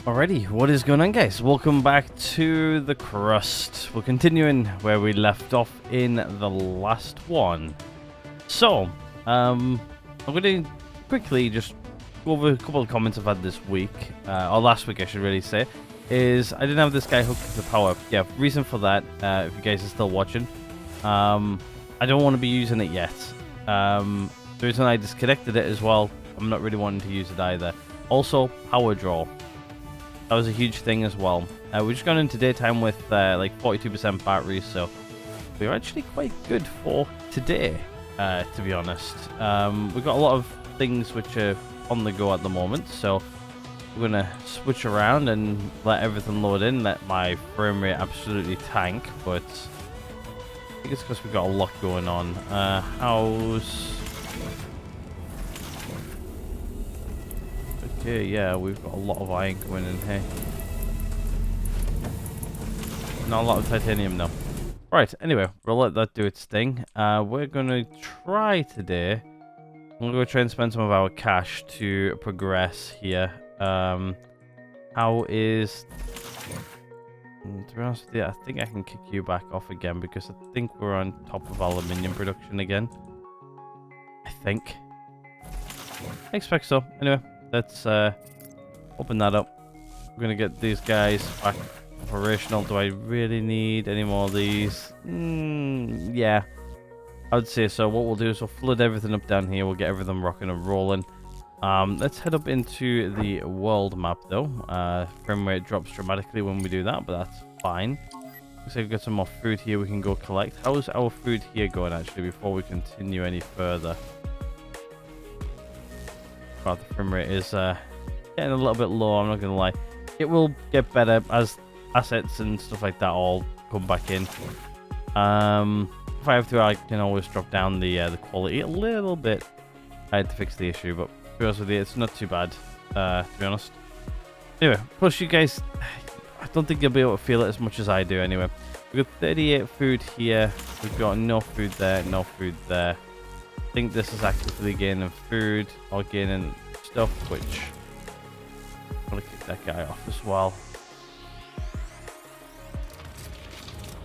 Alrighty, what is going on, guys? Welcome back to the Crust. We're continuing where we left off in the last one. So, I'm going to quickly just go over a couple of comments I've had this week, or last week I should really say, is I didn't have this guy hooked to power. Yeah, reason for that, if you guys are still watching, I don't want to be using it yet. The reason I disconnected it as well, I'm not really wanting to use it either. Also, power draw. That was a huge thing as well. We've just gone into daytime with like 42% battery, so we're actually quite good for today, to be honest. We've got a lot of things which are on the go at the moment, so we're going to switch around and let everything load in, let my frame rate absolutely tank, but I think it's because we've got a lot going on. Okay, yeah, we've got a lot of iron coming in here. Not a lot of titanium, though. Right, anyway, we'll let that do its thing. We're going to try today. We're going to try and spend some of our cash to progress here. How is... To be honest with you, I think I can kick you back off again because I think we're on top of aluminium production again. I think. I expect so. Anyway. Let's open that up. We're going to get these guys back operational. Do I really need any more of these? Yeah, I would say so. What we'll do is we'll flood everything up down here. We'll get everything rocking and rolling. Let's head up into the world map, though. Frame rate drops dramatically when we do that, but that's fine. Looks like we've got some more food here we can go collect. How's our food here going, actually, before we continue any further? The frame rate is getting a little bit low, I'm not going to lie. It will get better as assets and stuff like that all come back in. If I have to, I can always drop down the quality a little bit. I had to fix the issue, but to be honest with you, it's not too bad, to be honest. Anyway, plus you guys, I don't think you'll be able to feel it as much as I do anyway. We've got 38 food here. We've got no food there, no food there. I think this is actively gaining food or gaining stuff, which I'm gonna kick that guy off as well.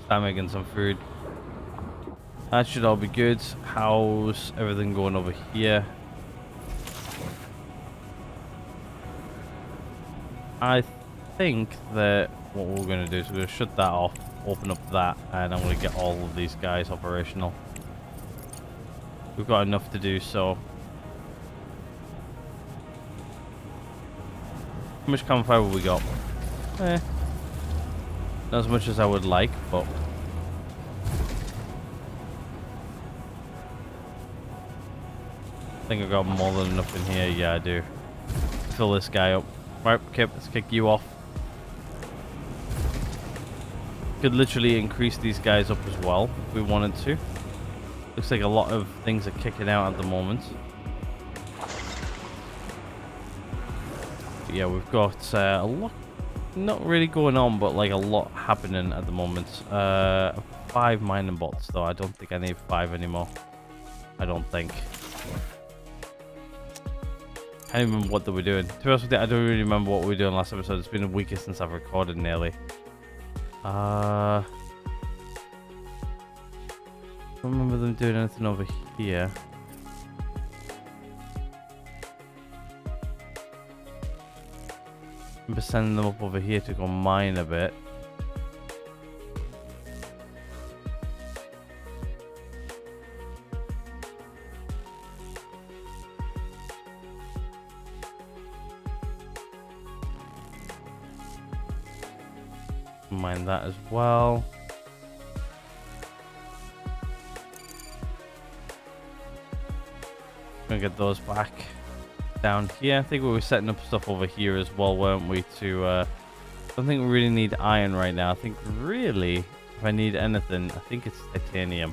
Start making some food. That should all be good. How's everything going over here? I think that what we're gonna do is we're gonna shut that off, open up that, and I'm gonna get all of these guys operational. We've got enough to do so. How much carbon fiber we got? Not as much as I would like, but I think I've got more than enough in here. Yeah, I do. Fill this guy up. Right, okay, let's kick you off. Could literally increase these guys up as well if we wanted to. Looks like a lot of things are kicking out at the moment. But yeah, we've got a lot, not really going on, but like a lot happening at the moment. 5 mining bots, though. I don't think I need 5 anymore. I don't think. I don't remember what they were doing. To be honest with you, I don't really remember what we were doing last episode. It's been a week since I've recorded nearly. I don't remember them doing anything over here. I remember sending them up over here to go mine a bit. Mine that as well. Gonna get those back down here. I think we were setting up stuff over here as well, weren't we? To I don't think we really need iron right now. I think really, if I need anything, I think it's titanium.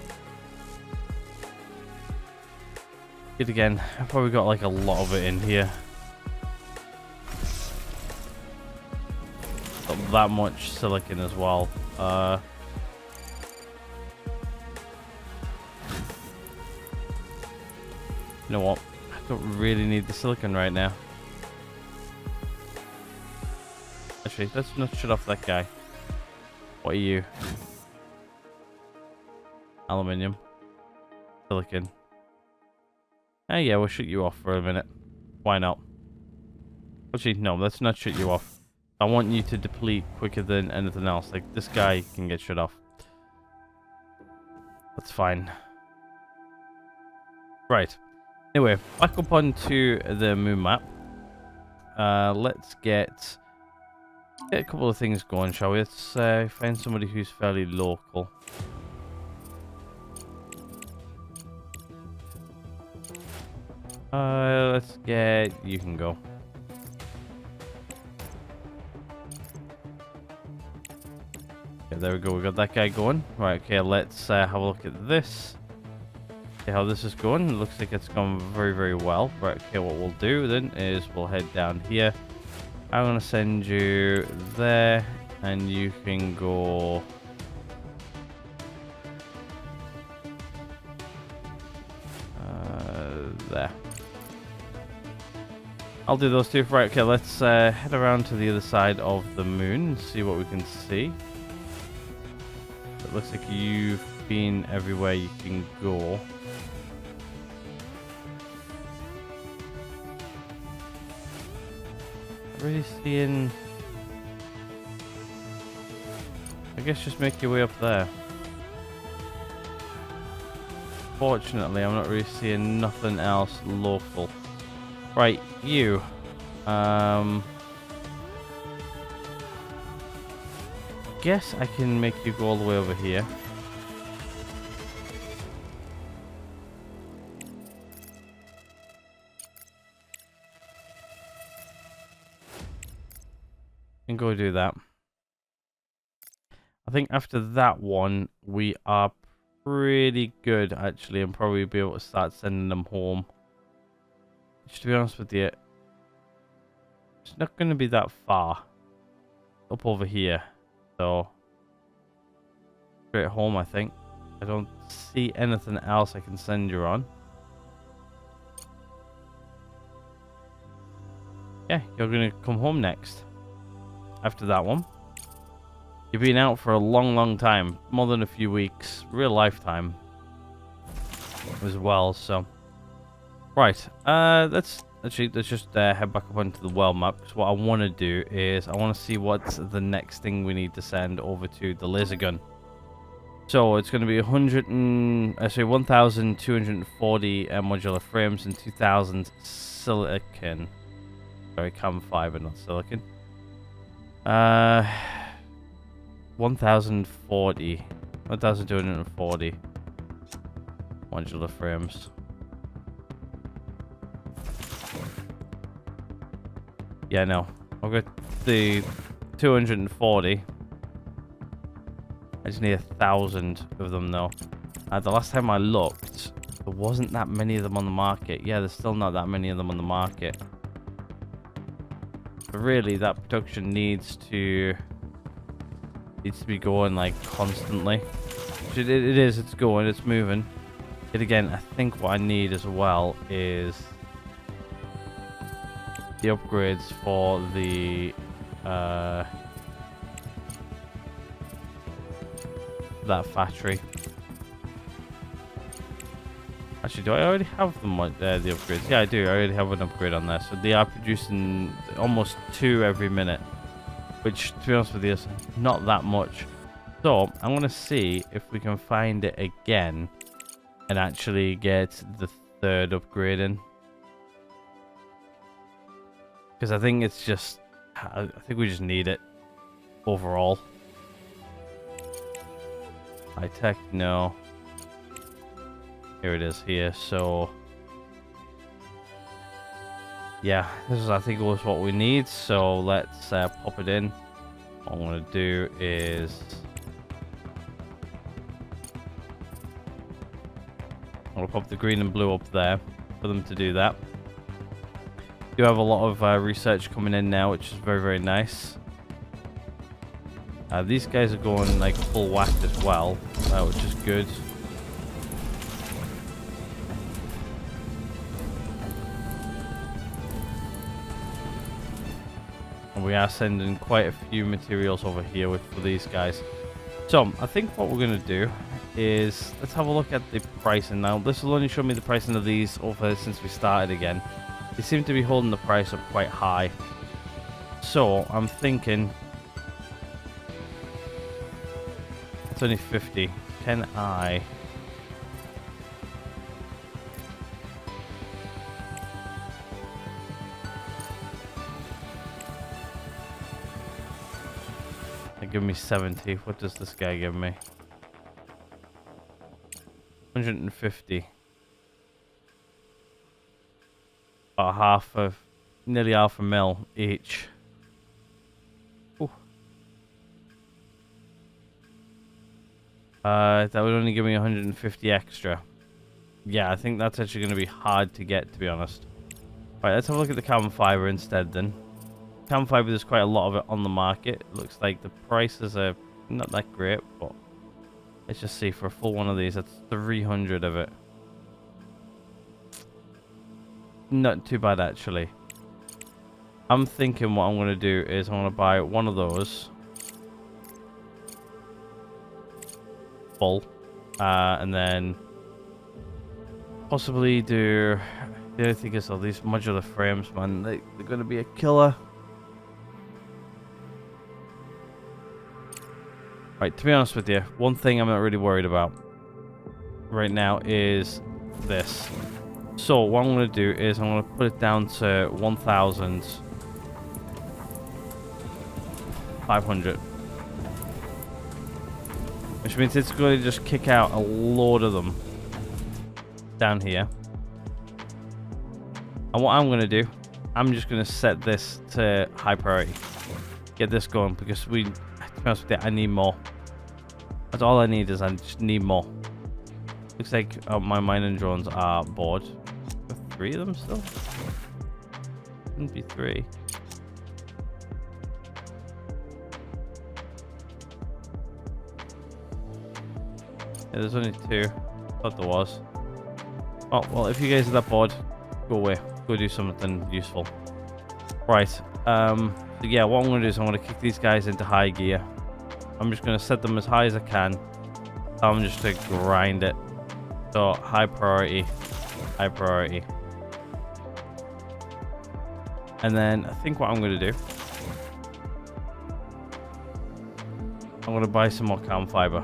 Yet again, I've probably got like a lot of it in here. Got that much silicon as well. You know what? I don't really need the silicon right now. Actually, let's not shut off that guy. What are you? Aluminium. Silicon. Ah, yeah, we'll shoot you off for a minute. Why not? Actually, no, let's not shoot you off. I want you to deplete quicker than anything else. Like, this guy can get shut off. That's fine. Right. Anyway, back up onto the moon map. Let's get a couple of things going, shall we? Let's find somebody who's fairly local. Let's get... You can go. Okay, there we go. We got that guy going. Right, okay, let's have a look at this. See how this is going. It looks like it's gone very, very well. Right, okay, what we'll do then is we'll head down here. I'm going to send you there, and you can go... there. I'll do those two. Right, okay, let's head around to the other side of the moon and see what we can see. It looks like you've been everywhere you can go. Really seeing... I guess just make your way up there. Fortunately, I'm not really seeing nothing else local. Right, you. Guess I can make you go all the way over here. And go do that. I think after that one, we are pretty good actually, and probably be able to start sending them home. Just to be honest with you, it's not going to be that far up over here, so straight home. I think I don't see anything else I can send you on. Yeah, you're going to come home next after that one. You've been out for a long, long time, more than a few weeks, real lifetime as well. So, right, let's just head back up onto the world map. Because what I want to do is I want to see what's the next thing we need to send over to the laser gun. So it's going to be 1,240 modular frames and 2,000 silicon. Sorry, carbon fiber, not silicon. 1,240 modular frames. Yeah, no, I've got the 240. I just need 1,000 of them though. The last time I looked, there wasn't that many of them on the market. Yeah, there's still not that many of them on the market. But really, that production needs to be going like constantly. It is. It's going. It's moving. Yet again, I think what I need as well is the upgrades for the that factory. Actually, do I already have them the upgrades? Yeah, I do. I already have an upgrade on there. So they are producing almost 2 every minute, which, to be honest with you, is not that much. So I'm going to see if we can find it again and actually get the 3rd upgrade in. Because I think it's just... I think we just need it overall. High tech, no. Here it is here, so... yeah, this is, I think, was what we need, so let's pop it in. What I'm going to do is... I'm going to pop the green and blue up there for them to do that. We do have a lot of research coming in now, which is very, very nice. These guys are going like full whack as well, which is good. And we are sending quite a few materials over here for these guys. So, I think what we're going to do is, let's have a look at the pricing. Now, this will only show me the pricing of these over since we started again. They seem to be holding the price up quite high. So, I'm thinking... It's only 50. Can I... Give me 70. What does this guy give me? 150. About nearly half a mil each. Ooh. That would only give me 150 extra. Yeah, I think that's actually going to be hard to get, to be honest. Right, let's have a look at the carbon fiber instead then. Carbon fiber, there's quite a lot of it on the market. It looks like the prices are not that great, but let's just see. For a full one of these, that's 300 of it. Not too bad, actually. I'm thinking what I'm going to do is I'm going to buy one of those full, and then possibly do... The other thing is, though, these modular frames, man, they're going to be a killer. Right, to be honest with you, one thing I'm not really worried about right now is this. So what I'm going to do is I'm going to put it down to 1,500. Which means it's going to just kick out a load of them down here. And what I'm going to do, I'm just going to set this to high priority. Get this going, because to be honest with you, I need more. That's all I need, is I just need more. Looks like my mining drones are bored. Are 3 of them still? Shouldn't be 3. Yeah, there's only 2. Thought there was. Oh, well, if you guys are that bored, go away. Go do something useful. Right. So yeah, what I'm going to do is I'm going to kick these guys into high gear. I'm just going to set them as high as I can. I'm just to grind it. So, high priority. High priority. And then, I think what I'm going to do... I'm going to buy some more carbon fiber.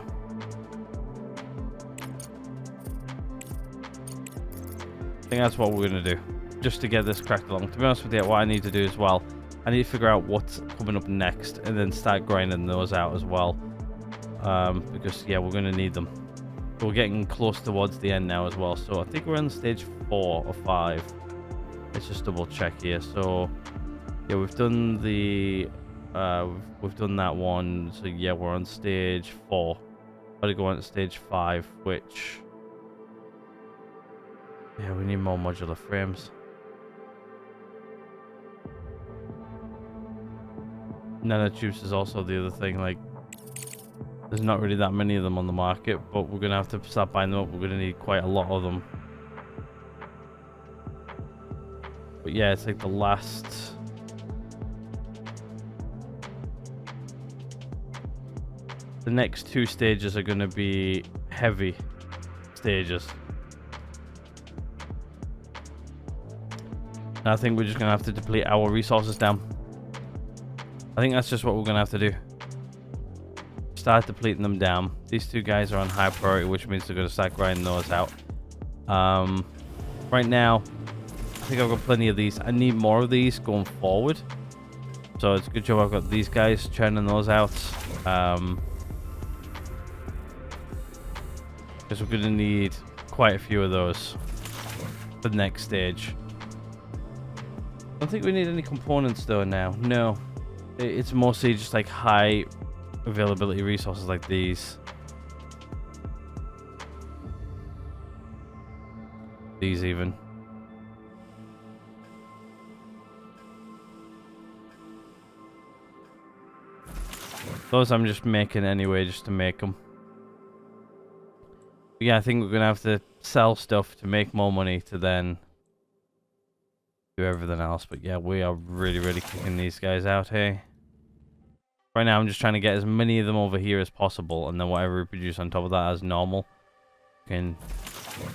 I think that's what we're going to do. Just to get this cracked along. To be honest with you, what I need to do as well, I need to figure out what's coming up next and then start grinding those out as well. Because, yeah, we're going to need them. We're getting close towards the end now as well. So I think we're on stage 4 or 5. Let's just double check here. So, yeah, we've done the... we've done that one. So, yeah, we're on stage 4. Got to go on to stage 5, which... Yeah, we need more modular frames. Nanotubes is also the other thing, like, there's not really that many of them on the market, but we're going to have to start buying them up. We're going to need quite a lot of them. But yeah, it's like the last... The next 2 stages are going to be heavy stages. And I think we're just going to have to deplete our resources down. I think that's just what we're going to have to do. Start depleting them down. These 2 guys are on high priority, which means they're going to start grinding those out. Right now, I think I've got plenty of these. I need more of these going forward. So it's a good job I've got these guys churning those out. Because we're going to need quite a few of those for the next stage. I don't think we need any components though now. No. It's mostly just like high availability resources like these. These even. Those I'm just making anyway, just to make them. But yeah, I think we're going to have to sell stuff to make more money to then do everything else. But yeah, we are really, really kicking these guys out here. Right now, I'm just trying to get as many of them over here as possible, and then whatever we produce on top of that as normal can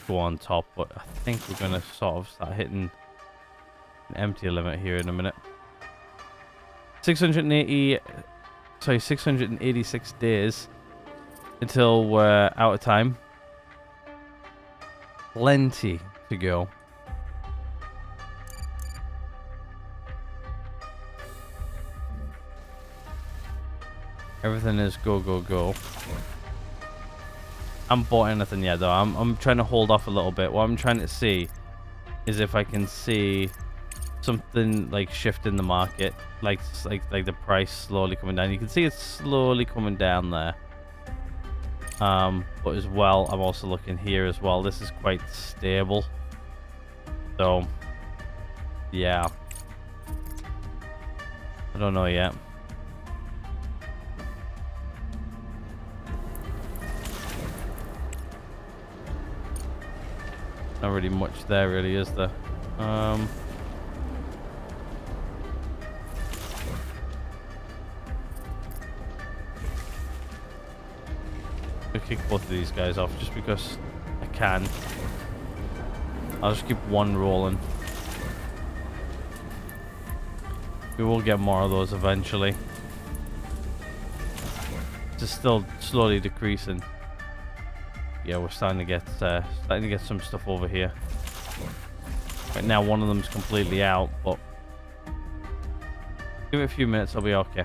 go on top. But I think we're going to sort of start hitting an empty limit here in a minute. 686 days until we're out of time. Plenty to go. Everything is go, go, go. I haven't bought anything yet, though. I'm trying to hold off a little bit. What I'm trying to see is if I can see something like shift in the market, like the price slowly coming down. You can see it's slowly coming down there. But as well, I'm also looking here as well. This is quite stable. So, yeah. I don't know yet. Not really much there, really, is there? I'll kick both of these guys off just because I can. I'll just keep one rolling. We will get more of those eventually. It's still slowly decreasing. Yeah, we're starting to get some stuff over here. Right now, one of them's completely out, but give it a few minutes, I'll be okay.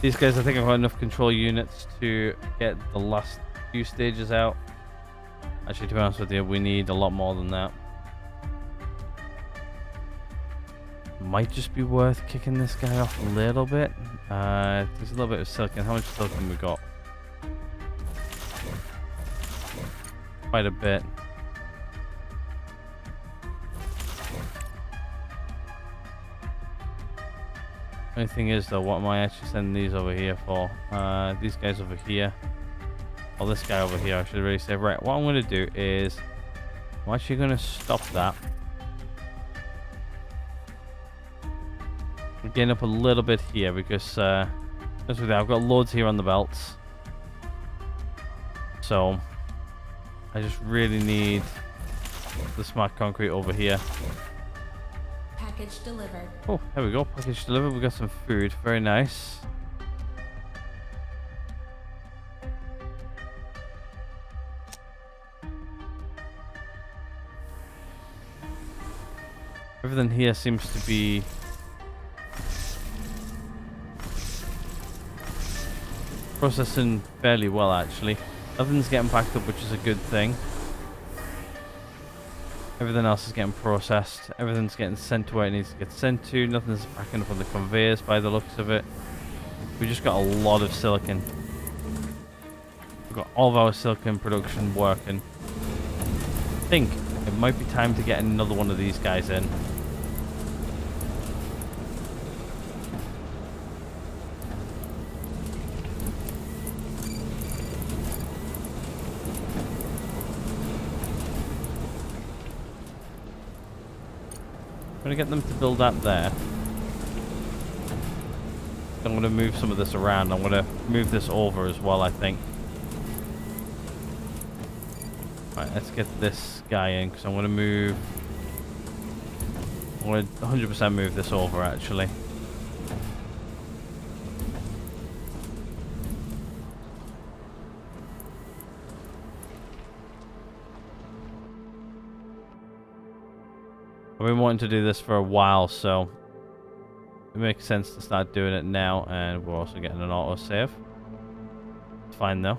These guys, I think, I've got enough control units to get the last few stages out. Actually, to be honest with you, we need a lot more than that. Might just be worth kicking this guy off a little bit. There's a little bit of silicon. How much silicon we got? Quite a bit. Only thing is, though, what am I actually sending these over here for? These guys over here. Or this guy over here, I should really say. Right, what I'm going to do is I'm actually going to stop that. I'm getting up a little bit here because I've got loads here on the belts. So I just really need the smart concrete over here. Package delivered. Oh, there we go. Package delivered. We got some food. Very nice. Everything here seems to be processing fairly well, actually. Nothing's getting packed up, which is a good thing. Everything else is getting processed. Everything's getting sent to where it needs to get sent to. Nothing's packing up on the conveyors by the looks of it. We just got a lot of silicon. We've got all of our silicon production working. I think it might be time to get another one of these guys in. I'm going to get them to build that there. I'm going to move some of this around. I'm going to move this over as well, I think. Right, let's get this guy in, because I'm going to move... I'm going to 100% move this over, actually. I've been wanting to do this for a while, so it makes sense to start doing it now, and we're also getting an autosave. It's fine though.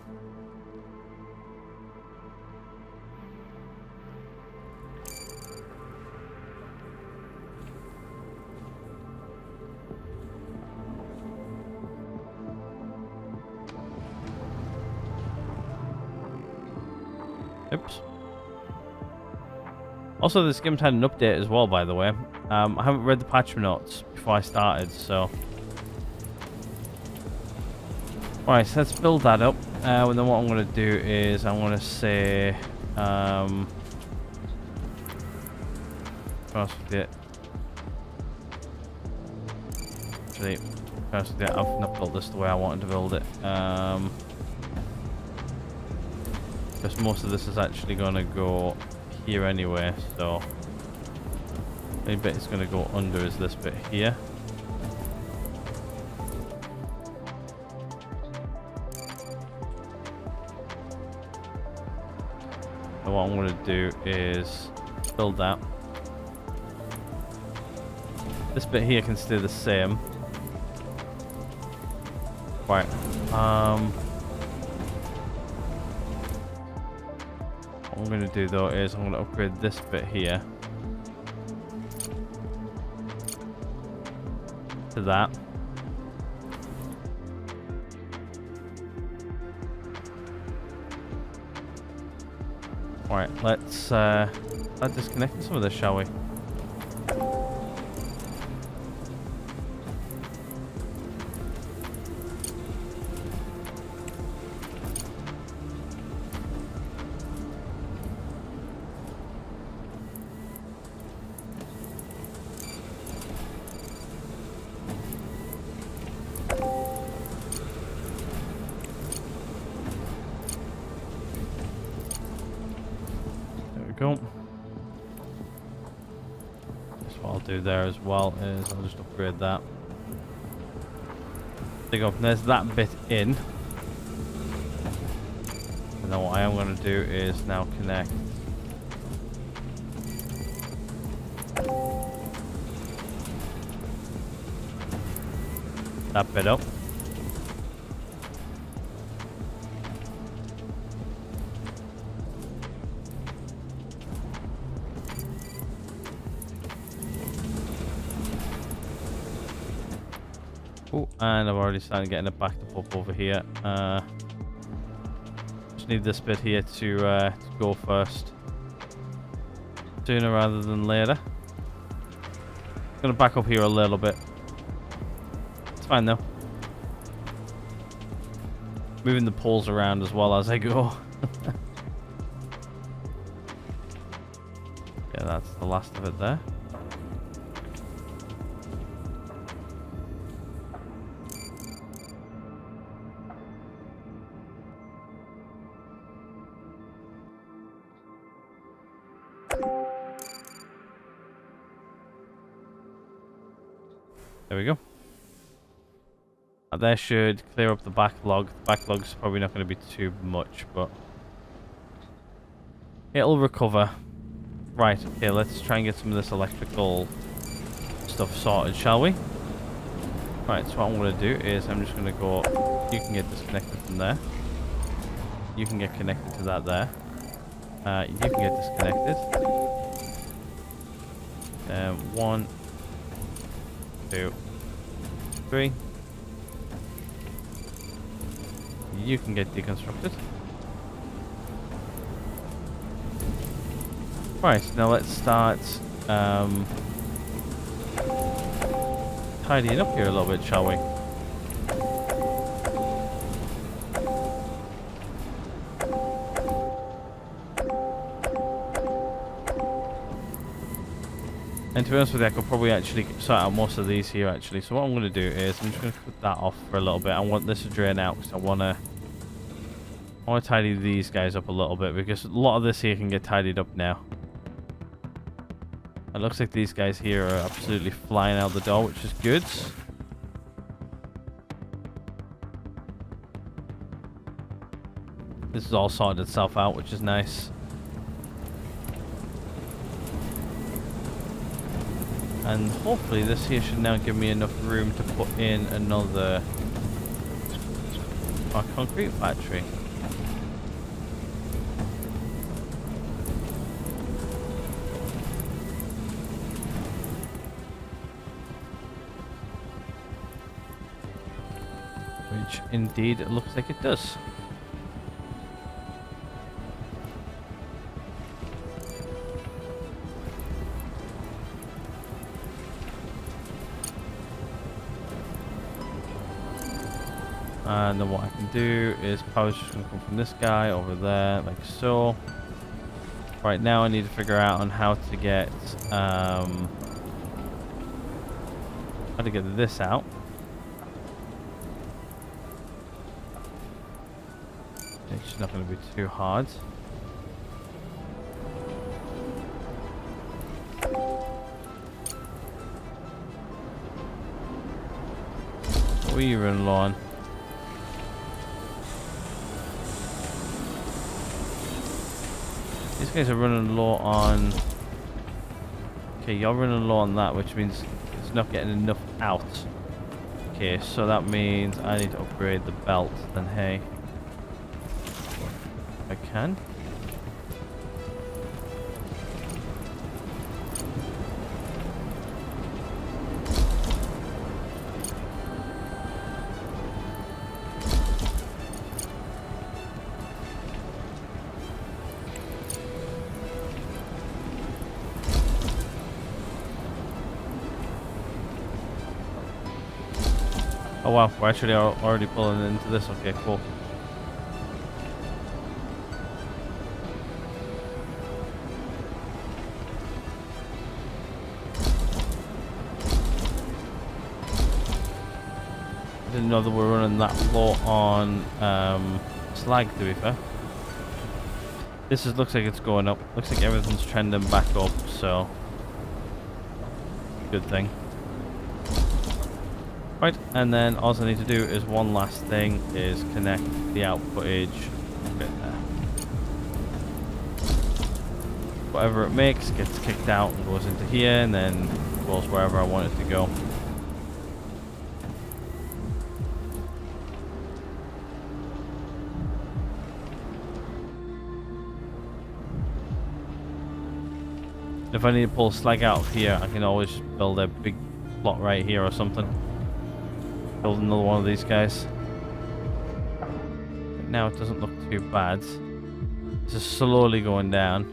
Oops. Also, this game's had an update as well, by the way. I haven't read the patch notes before I started, so... Alright, so let's build that up. And then what I'm going to do is I'm going to say... Cross with it. Actually, cross with it. I've not built this the way I wanted to build it. Because most of this is actually going to go here anyway, so the only bit it's going to go under is this bit here. So what I'm going to do is build that. This bit here can stay the same. Right. What I'm going to do though is I'm going to upgrade this bit here to that. Right, let's start disconnecting some of this, shall we? Go. That's what I'll do there as well, is I'll just upgrade that. There you go. There's that bit in. And then what I am going to do is now connect that bit up. Oh, and I've already started getting it backed up over here. Just need this bit here to go first. Sooner rather than later. Gonna back up here a little bit. It's fine though. Moving the poles around as well as I go. Yeah, that's the last of it there. There we go. That should clear up the backlog. The backlog's probably not going to be too much, but it'll recover. Right, okay, let's try and get some of this electrical stuff sorted, shall we? Right, so what I'm going to do is I'm just going to go... You can get disconnected from there. You can get connected to that there. You can get disconnected. 1, 2, 3. You can get deconstructed. Right, now let's start tidying up here a little bit, shall we? And to be honest with you, I could probably actually sort out most of these here actually. So what I'm going to do is I'm just going to cut that off for a little bit. I want this to drain out because I want to tidy these guys up a little bit because a lot of this here can get tidied up now. It looks like these guys here are absolutely flying out the door, which is good. This has all sorted itself out, which is nice. And hopefully this here should now give me enough room to put in another concrete factory. Which indeed it looks like it does. And then what I can do is power's just going to come from this guy over there, like so. Right now I need to figure out on how to get this out. It's not going to be too hard. What are you running low on? These guys are running low on... Okay, you're running low on that, which means it's not getting enough out. Okay, so that means I need to upgrade the belt. Then hey, I can. Oh wow, we're actually already pulling into this. Okay, cool. I didn't know that we're running that low on slag, to be fair. This looks like it's going up. Looks like everything's trending back up, so good thing. Right, and then all I need to do is one last thing, is connect the outputtage bit there. Whatever it makes gets kicked out and goes into here, and then goes wherever I want it to go. If I need to pull slag out of here, I can always build a big plot right here or something. Build another one of these guys. But now it doesn't look too bad. It's just slowly going down.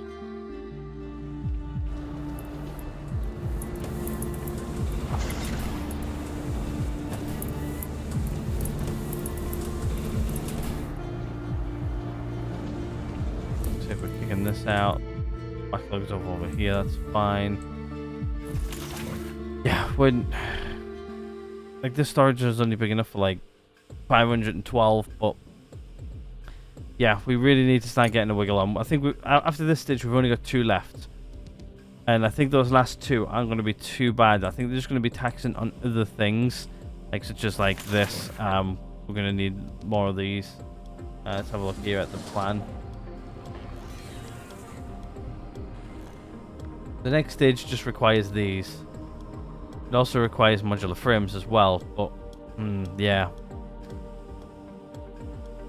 See if we're kicking this out. Backlogs over here, that's fine. Yeah, when like this storage is only big enough for like 512, but yeah, we really need to start getting a wiggle on. I think after this stage we've only got 2 left, and I think those last 2 aren't going to be too bad. I think they're just going to be taxing on other things, like such as like this. We're going to need more of these. Let's have a look here at the plan. The next stage just requires these. It also requires modular frames as well, but yeah.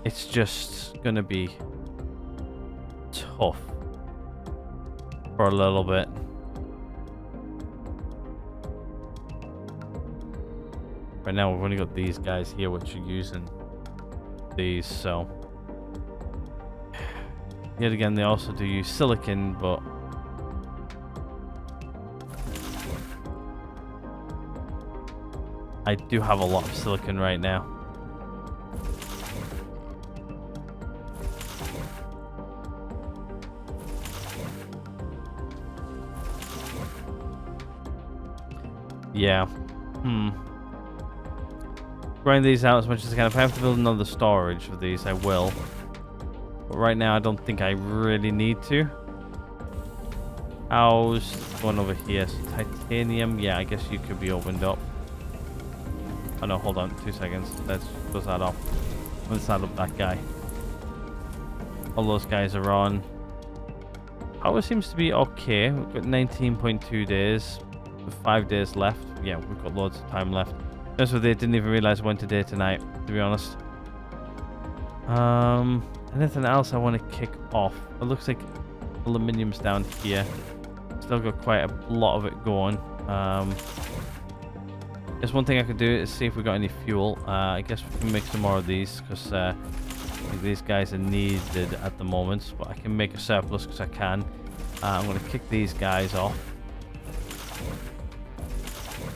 It's just gonna be tough for a little bit. Right now we've only got these guys here which are using these, so yet again they also do use silicon, but I do have a lot of silicon right now. Yeah. Grind these out as much as I can. If I have to build another storage for these, I will. But right now, I don't think I really need to. How's one over here? So titanium. Yeah, I guess you could be opened up. Oh no, hold on, 2 seconds. Let's close that off. Let's start up that guy. All those guys are on. Power seems to be okay. We've got 19.2 days. With 5 days left. Yeah, we've got loads of time left. That's what they didn't even realize when today tonight, to be honest. Anything else I want to kick off? It looks like aluminium's down here. Still got quite a lot of it going. Guess one thing I could do is see if we got any fuel. I guess we can make some more of these because I think these guys are needed at the moment. But I can make a surplus because I can. I'm going to kick these guys off.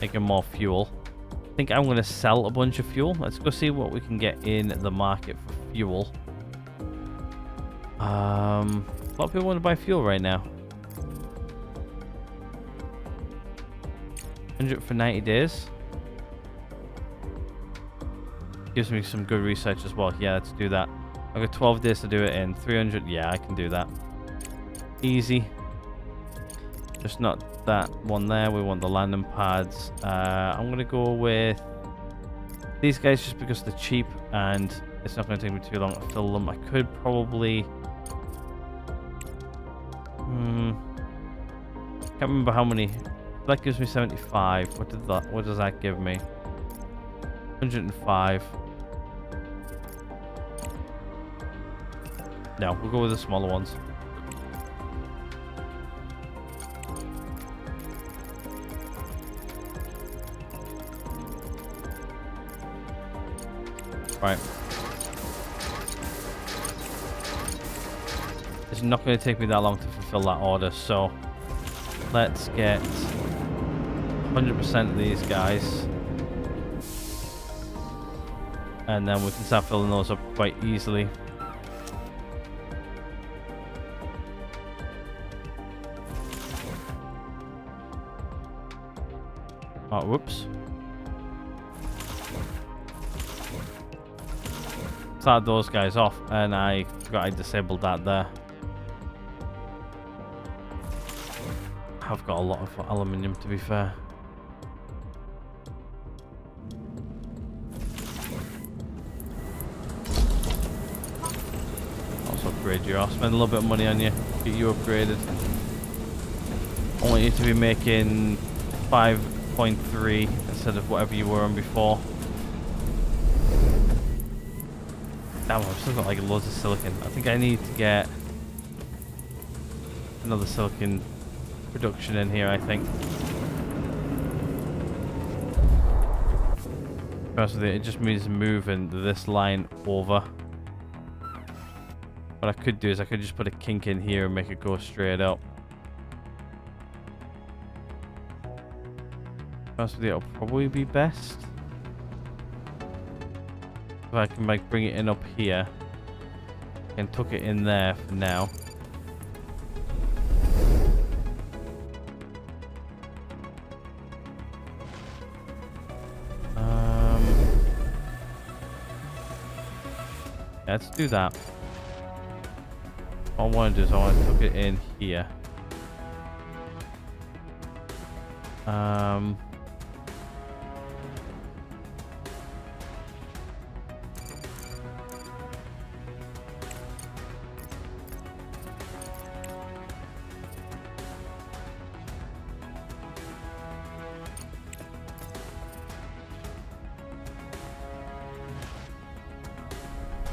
Make them more fuel. I think I'm going to sell a bunch of fuel. Let's go see what we can get in the market for fuel. A lot of people want to buy fuel right now. 100 for 90 days. Gives me some good research as well. Yeah, let's do that. I've got 12 days to do it in. 300. Yeah, I can do that. Easy. Just not that one there. We want the landing pads. I'm going to go with these guys just because they're cheap and it's not going to take me too long to fill them. I could probably... can't remember how many. That gives me 75. What does that give me? 105. No, we'll go with the smaller ones. Right. It's not going to take me that long to fulfill that order, so let's get 100% of these guys. And then we can start filling those up quite easily. Oh, whoops. Start those guys off, and I forgot I disabled that there. I've got a lot of aluminium, to be fair. Also upgrade you. I'll spend a little bit of money on you, get you upgraded. I want you to be making 5.3 instead of whatever you were on before. Damn, I've still got like loads of silicon. I think I need to get another silicon production in here, I think. Personally, it just means moving this line over. What I could do is I could just put a kink in here and make it go straight up. Personally, it'll probably be best if I can like bring it in up here and tuck it in there for now. Let's do that. What I want to do is I want to tuck it in here.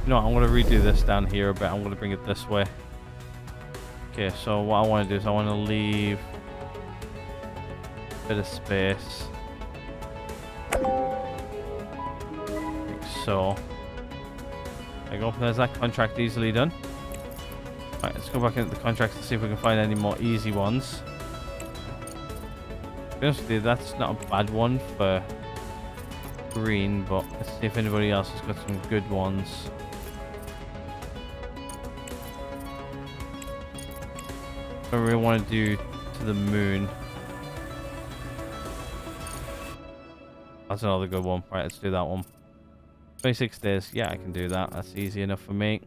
No, I'm going to redo this down here a bit. I'm going to bring it this way. Okay, so what I want to do is I want to leave a bit of space. Like so. There you go. There's that contract easily done. Right, let's go back into the contracts and see if we can find any more easy ones. To be honest with you, that's not a bad one for green, but let's see if anybody else has got some good ones. What we want to do to the moon. That's another good one. Right, let's do that one. 26 days. Yeah, I can do that. That's easy enough for me.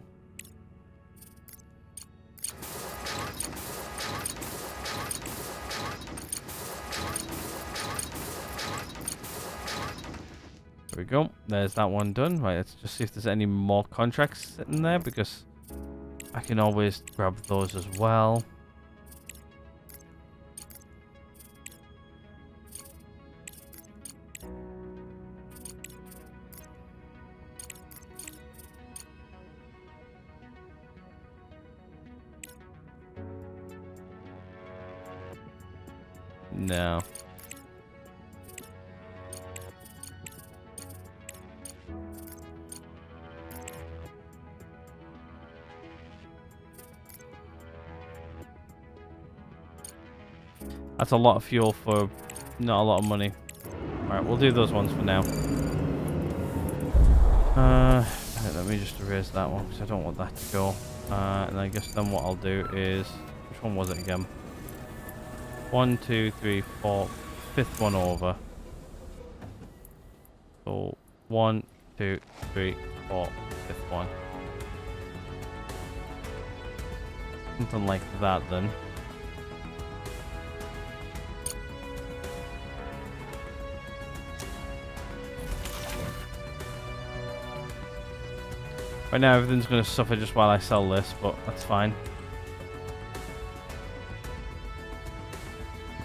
There we go. There's that one done. Right, let's just see if there's any more contracts sitting there, because I can always grab those as well. No. That's a lot of fuel for not a lot of money. Alright, we'll do those ones for now. Let me just erase that one because I don't want that to go. And I guess then what I'll do is, which one was it again? 1, 2, 3, 4, fifth one over. So 1, 2, 3, 4, fifth one. Something like that then. Right now everything's going to suffer just while I sell this, but that's fine.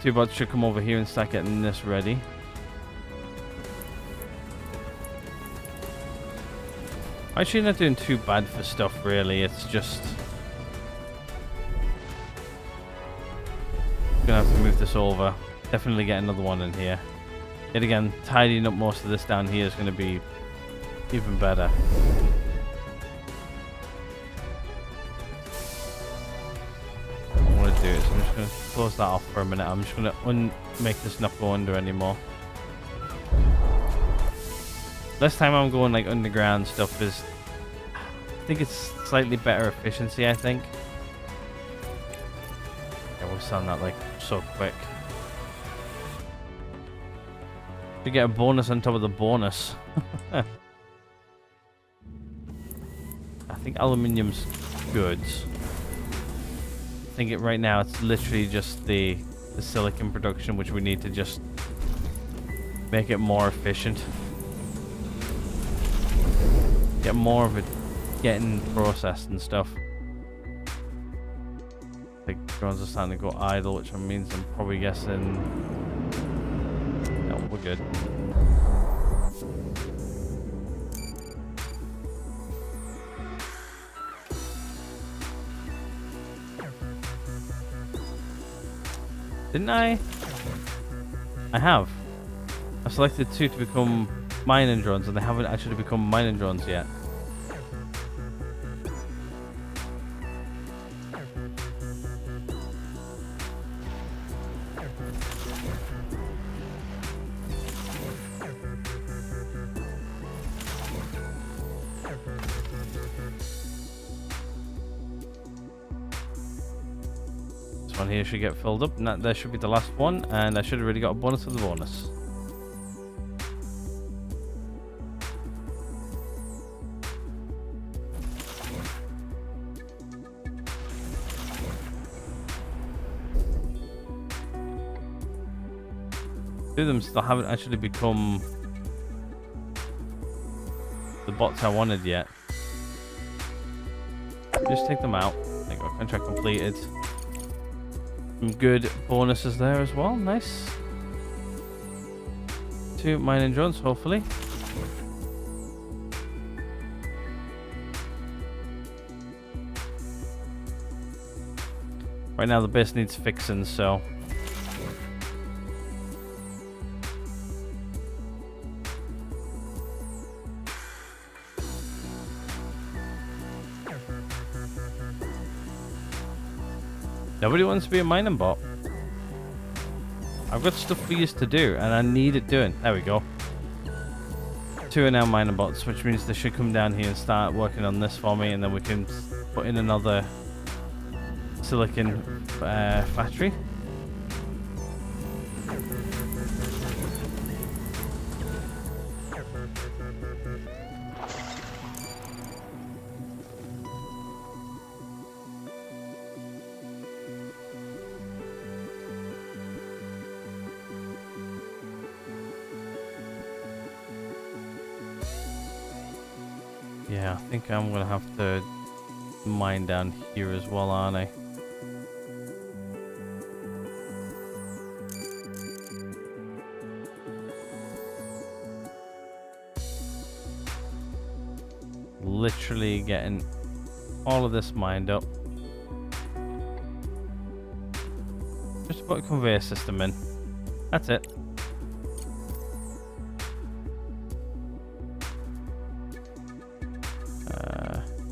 Two bots should come over here and start getting this ready. Actually not doing too bad for stuff really, it's just... Gonna have to move this over. Definitely get another one in here. Yet again, tidying up most of this down here is going to be even better. Do it. So I'm just going to close that off for a minute. I'm just going to make this not go under anymore. This time I'm going like underground stuff is, I think it's slightly better efficiency, I think. Yeah, we'll sound that like so quick. You get a bonus on top of the bonus. I think aluminium's good. I think right now it's literally just the silicon production, which we need to just make it more efficient. Get more of it getting processed and stuff. The drones are starting to go idle, which means I'm probably guessing... No, we're good. Didn't I? I have. I've selected 2 to become mining drones, and they haven't actually become mining drones yet. One here should get filled up, and that there should be the last one, and I should have already got a bonus for the bonus. Two of them still haven't actually become the bots I wanted yet. Just take them out. There you go, contract completed. Some good bonuses there as well. Nice. 2 mining drones, hopefully. Right now the base needs fixing, so... Nobody wants to be a mining bot. I've got stuff for you to do, and I need it doing. There we go. 2 are now mining bots, which means they should come down here and start working on this for me, and then we can put in another silicon factory. Yeah, I think I'm gonna have to mine down here as well, aren't I? Literally getting all of this mined up. Just put a conveyor system in. That's it.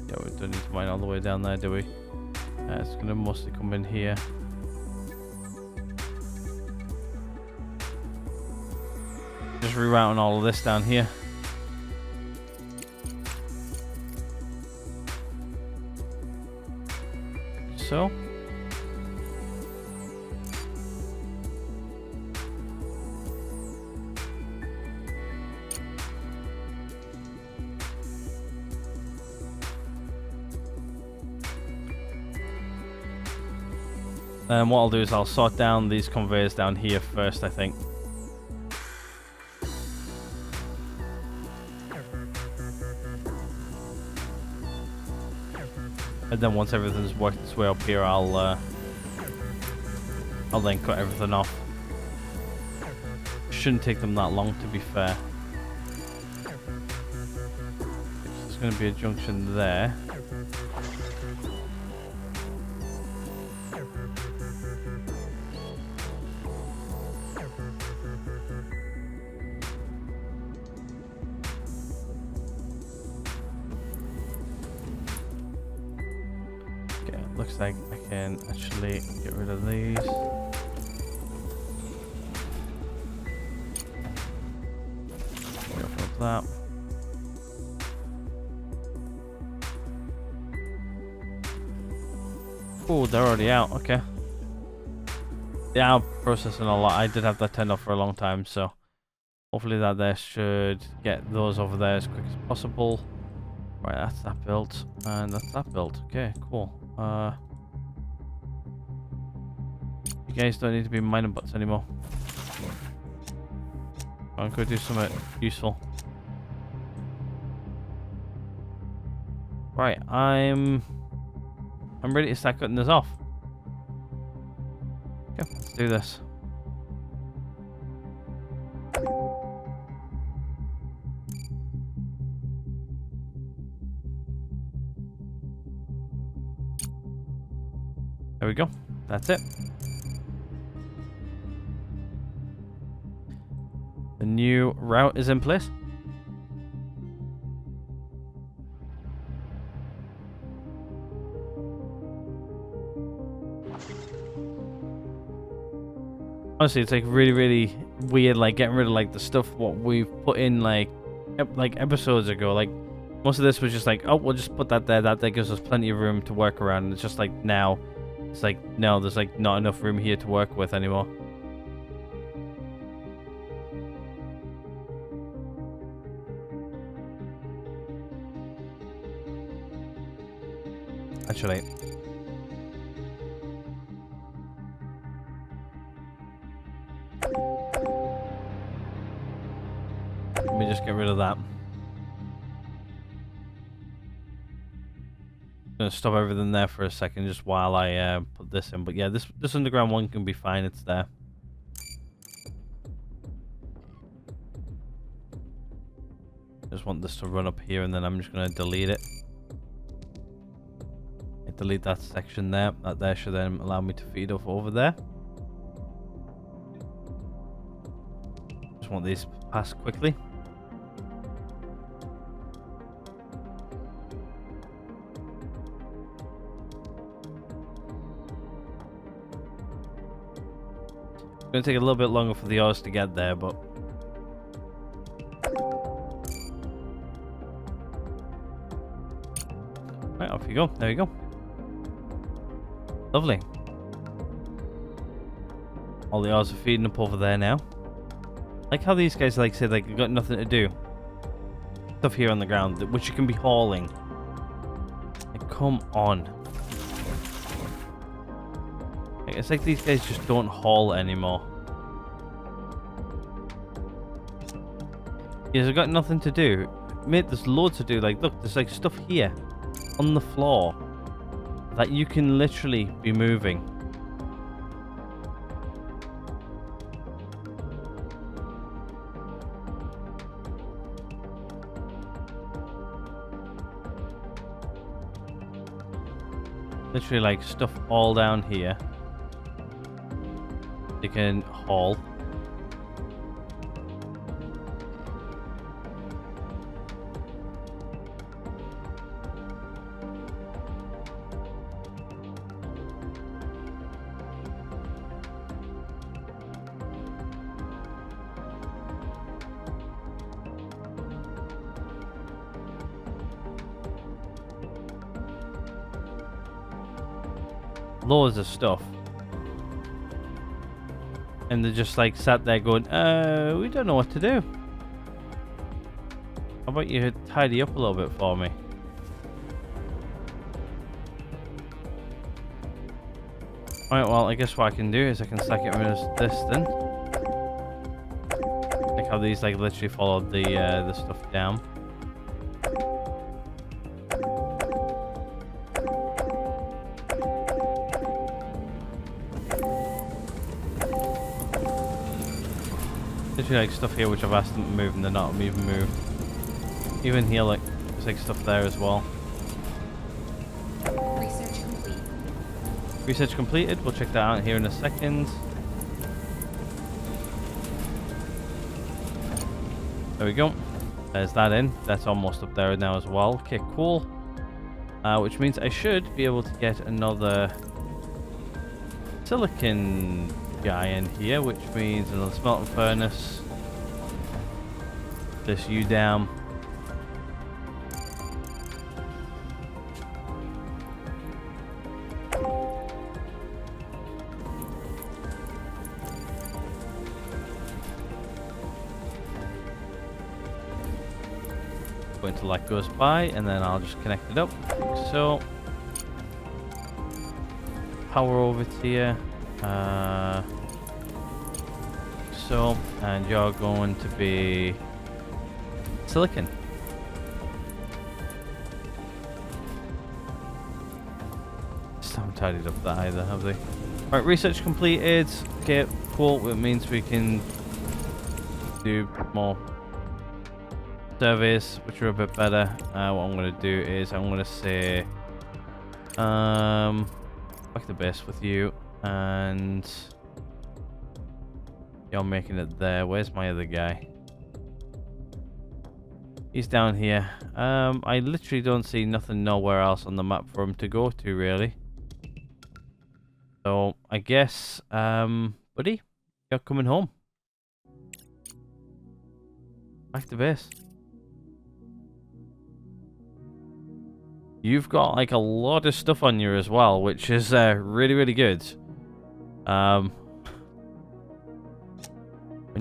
Yeah, we don't need to mine all the way down there, do we? It's going to mostly come in here. Just rerouting all of this down here. so. And what I'll do is I'll sort down these conveyors down here first, I think. And then once everything's worked its way up here, I'll then cut everything off. Shouldn't take them that long, to be fair. There's going to be a junction there. Looks like I can actually get rid of these. Open up that. Oh, they're already out. Okay. Yeah, I'm processing a lot. I did have that turned off for a long time, so hopefully that there should get those over there as quick as possible. Right, that's that built, and that's that built. Okay, cool. You guys don't need to be mining bots anymore. I'm going to do something useful. Right, I'm ready to start cutting this off. Okay, let's do this. There we go. That's it. The new route is in place. Honestly, it's like really weird, like getting rid of like the stuff what we've put in like episodes ago. Like most of this was just like, oh, we'll just put that there. That gives us plenty of room to work around. And it's just like now, it's like no, there's like not enough room here to work with anymore. Actually, let me just get rid of that. I'm gonna stop everything there for a second, just while I put this in. But yeah, this underground one can be fine. It's there. Just want this to run up here, and then I'm just gonna delete it. Delete that section there. That there should then allow me to feed off over there. Just want these passed quickly. It's going to take a little bit longer for the ores to get there, but right, off you go. There you go. Lovely. All the ores are feeding up over there now. Like how these guys like say like got nothing to do. Stuff here on the ground which you can be hauling. Like, come on. Like, it's like these guys just don't haul anymore. Yes, I've got nothing to do. Mate, there's loads to do. Like, look, there's like stuff here on the floor that you can literally be moving. Literally like stuff all down here. You can haul. loads of stuff. And they're just like sat there going, we don't know what to do. How about you tidy up a little bit for me? Alright, well, I guess what I can do is I can stack it with this then. Like how these like literally followed the stuff down. Literally like stuff here which I've asked them to move and they're not even moved. Even here, like, there's like stuff there as well. Research complete. Research completed. We'll check that out here in a second. There we go. There's that in. That's almost up there now as well. Okay, cool. Which means I should be able to get another silicon guy in here, which means another smelting furnace. This you down. Until that goes by, and then I'll just connect it up like so. Power over to here. So, and you're going to be silicon. Just haven't tidied up that either, have they? Alright, research completed. Okay, cool. It means we can do more surveys, which are a bit better. What I'm going to do is I'm going to say back to base with you, and you're making it there. Where's my other guy? He's down here. I literally don't see nothing nowhere else on the map for him to go to, really. So I guess buddy, you're coming home. Back to base. You've got like a lot of stuff on you as well, which is really, really good. When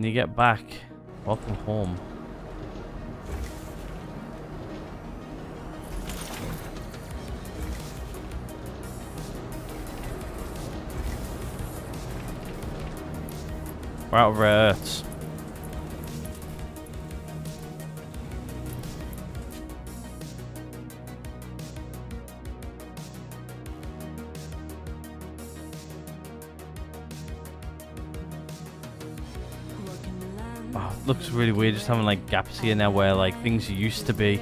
you get back, welcome home. We're out of rare earths. Oh, it looks really weird just having like gaps here now where like things used to be.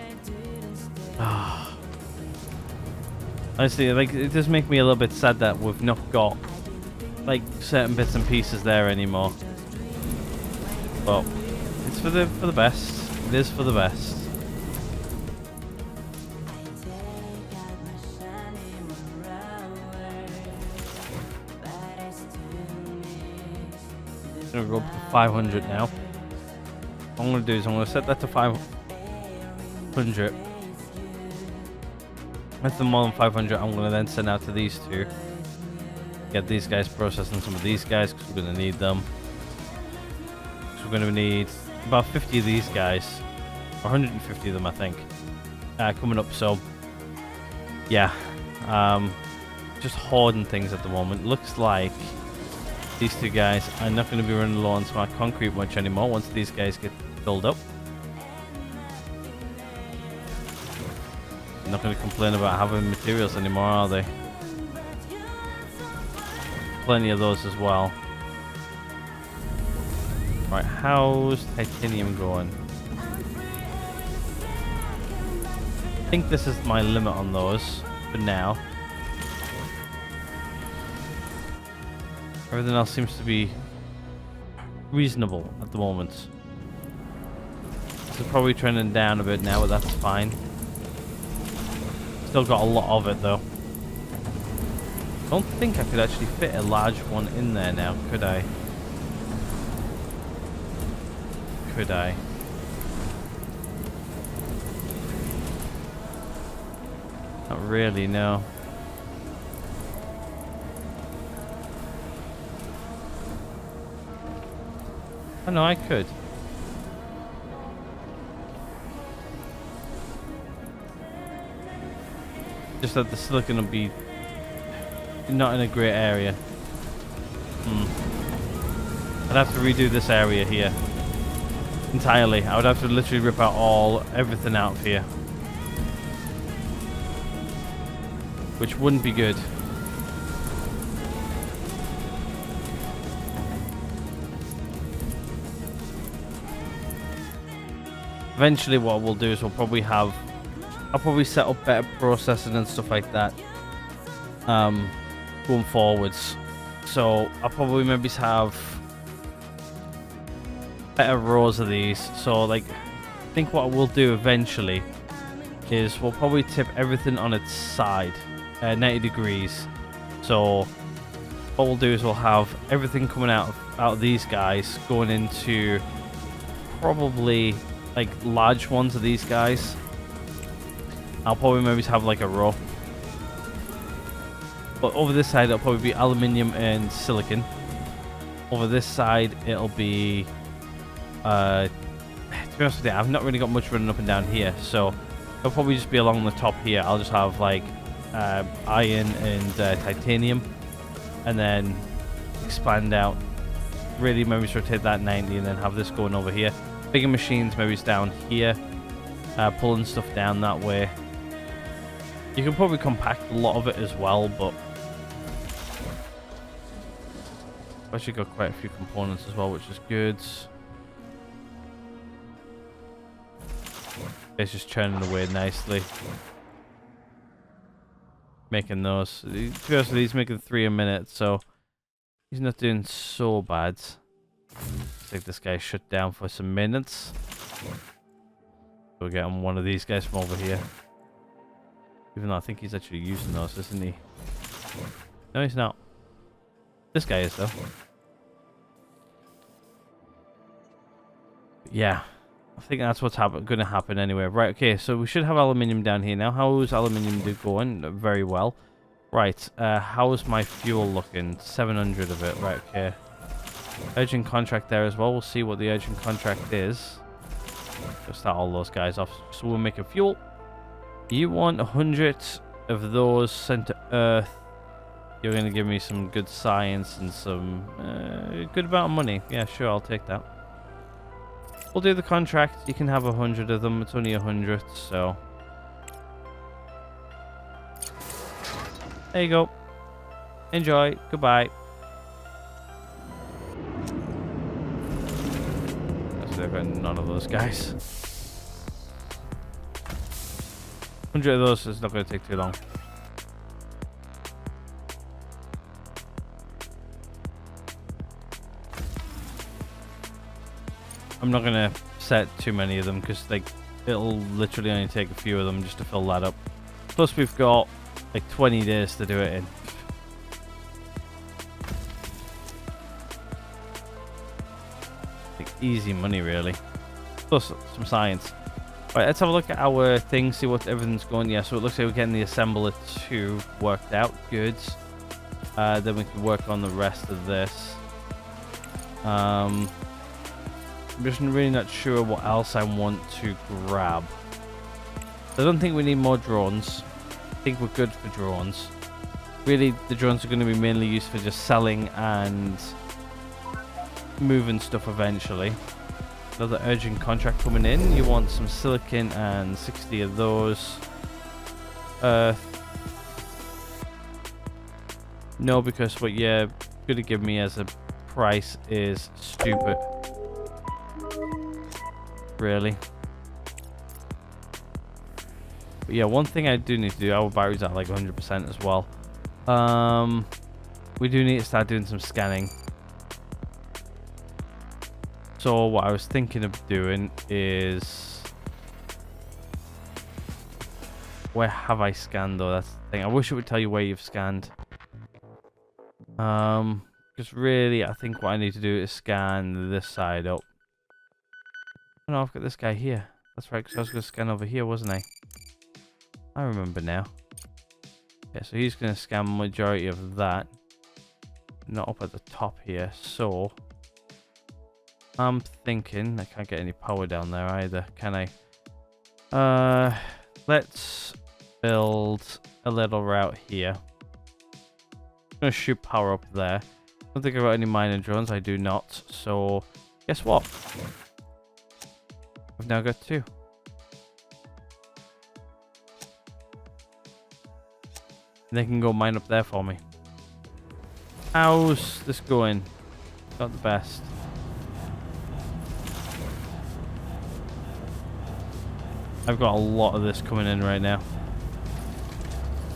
Honestly, like it does make me a little bit sad that we've not got like certain bits and pieces there anymore. But it's for the best. It is for the best. I'm gonna go up to 500 now. What I'm gonna do is I'm gonna set that to 500. With the more than 500, I'm gonna then send out to these two. Get these guys processing some of these guys because we're gonna need them. So we're gonna need about 50 of these guys, 150 of them, I think, coming up. So yeah, just hoarding things at the moment. Looks like these two guys are not going to be running low on smart concrete much anymore once these guys get filled up. Not going to complain about having materials anymore, are they? Plenty of those as well. Right, how's titanium going? I think this is my limit on those for now. Everything else seems to be reasonable at the moment. So probably trending down a bit now, but that's fine. Still got a lot of it though. Don't think I could actually fit a large one in there now, could I? Could I? Not really, no. Oh no, I could. Just that the silicon will be not in a great area. I'd have to redo this area here entirely. I would have to literally rip out everything out of here, which wouldn't be good. Eventually what we'll do is I'll probably set up better processing and stuff like that going forwards. So I'll probably maybe have better rows of these. So like, I think what we'll do eventually is we'll probably tip everything on its side 90 degrees. So what we'll do is we'll have everything coming out of these guys going into probably like large ones of these guys. I'll probably maybe have like a row. But over this side it'll probably be aluminium and silicon. Over this side it'll be to be honest with you, I've not really got much running up and down here, so it'll probably just be along the top here. I'll just have like iron and titanium, and then expand out. Really maybe just rotate that 90 and then have this going over here. Bigger machines maybe it's down here, pulling stuff down that way. You can probably compact a lot of it as well, but I've actually got quite a few components as well, which is good. It's just churning away nicely. Making those. To be honest with you, he's making 3 a minute, so he's not doing so bad. Let's take this guy shut down for some minutes. We'll get on one of these guys from over here. Even though I think he's actually using those, isn't he? No, he's not. This guy is, though. Yeah. I think that's what's going to happen anyway. Right, okay, so we should have aluminium down here now. How's aluminium going? Very well. Right, how's my fuel looking? 700 of it. Right, okay. Urgent contract there as well. We'll see what the urgent contract is. Just start all those guys off. So we'll make a fuel. You want 100 of those sent to Earth. You're going to give me some good science and some good amount of money. Yeah, sure, I'll take that. We'll do the contract. You can have 100 of them. It's only 100, so there you go. Enjoy. Goodbye. Actually, I've got none of those guys. 100 of those is not going to take too long. I'm not going to set too many of them because like it'll literally only take a few of them just to fill that up. Plus we've got like 20 days to do it in. Like easy money really. Plus some science. Right, let's have a look at our thing, see what everything's going. Yeah, so it looks like we're getting the assembler 2 worked out. Good. Then we can work on the rest of this. I'm just really not sure what else I want to grab. I don't think we need more drones. I think we're good for drones. Really, the drones are going to be mainly used for just selling and moving stuff eventually. Another urgent contract coming in. You want some silicon and 60 of those. No, because what you're going to give me as a price is stupid. Really. But yeah, one thing I do need to do, our batteries are like 100% as well. We do need to start doing some scanning. So what I was thinking of doing is, where have I scanned though? That's the thing. I wish it would tell you where you've scanned. Because really, I think what I need to do is scan this side up. Oh no, I've got this guy here. That's right, because I was going to scan over here, wasn't I? I remember now. Yeah, so he's going to scan majority of that. Not up at the top here, so I'm thinking I can't get any power down there either, can I? Let's build a little route here. I'm gonna shoot power up there. I don't think I've got any mining drones. I do not. So guess what? I've now got 2. And they can go mine up there for me. How's this going? Not the best. I've got a lot of this coming in right now.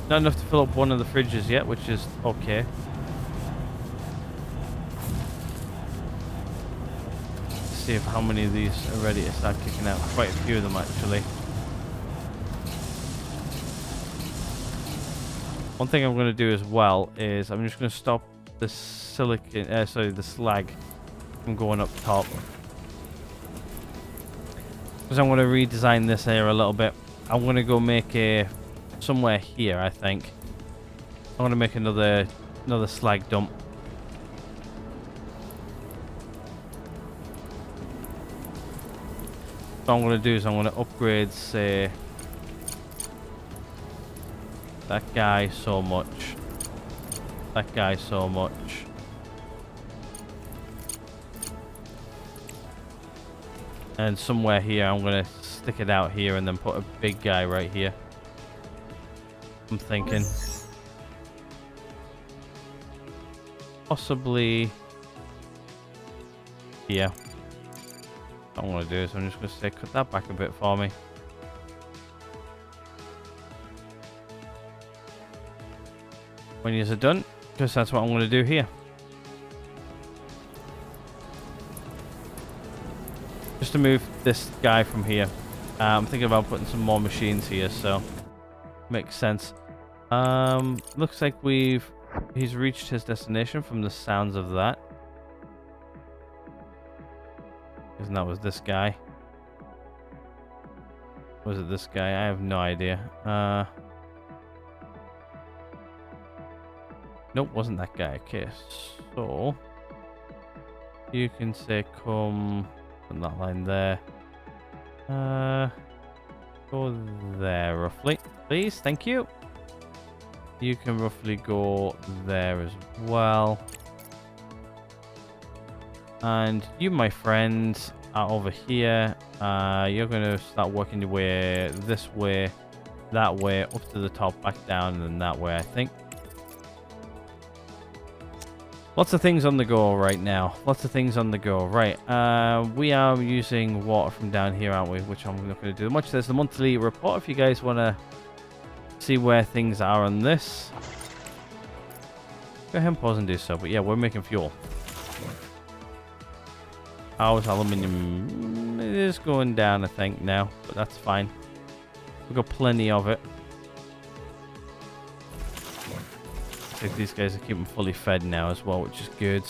Not enough to fill up one of the fridges yet, which is okay. Let's see if how many of these are ready to start kicking out. Quite a few of them actually. One thing I'm going to do as well is I'm just going to stop the the slag from going up top. Because I'm going to redesign this area a little bit. I'm going to go make a somewhere here, I think. I'm going to make another slag dump. What I'm going to do is I'm going to upgrade, say, that guy so much. That guy so much. And somewhere here, I'm going to stick it out here and then put a big guy right here. I'm thinking. Possibly here. What I'm going to do is I'm just going to say, cut that back a bit for me. When these are done, because that's what I'm going to do here. Just to move this guy from here. I'm thinking about putting some more machines here, so makes sense. Looks like he's reached his destination from the sounds of that. Because that was this guy. Was it this guy? I have no idea. Nope, wasn't that guy. Okay, so you can say come on that line there. Go there roughly, please. Thank you. You can roughly go there as well. And you, my friend, are over here. You're going to start working your way this way, that way, up to the top, back down, and then that way, I think. Lots of things on the go right now. Lots of things on the go. Right. We are using water from down here, aren't we? Which I'm not going to do much. There's the monthly report if you guys want to see where things are on this. Go ahead and pause and do so. But yeah, we're making fuel. How's aluminium? It is going down, I think, now. But that's fine. We've got plenty of it. I think these guys are keeping fully fed now as well, which is good.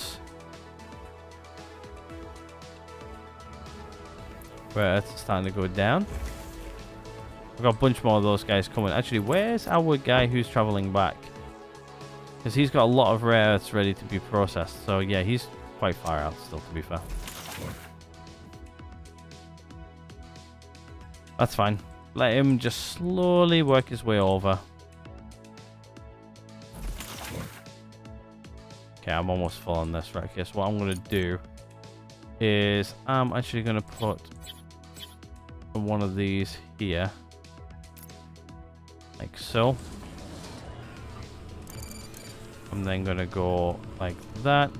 Right, it's starting to go down. We've got a bunch more of those guys coming. Actually, where's our guy who's traveling back? Because he's got a lot of rare earths ready to be processed. So yeah, he's quite far out still, to be fair. That's fine. Let him just slowly work his way over. Okay, I'm almost full on this. Right, okay, so what I'm going to do is I'm actually going to put one of these here. Like so. I'm then going to go like that.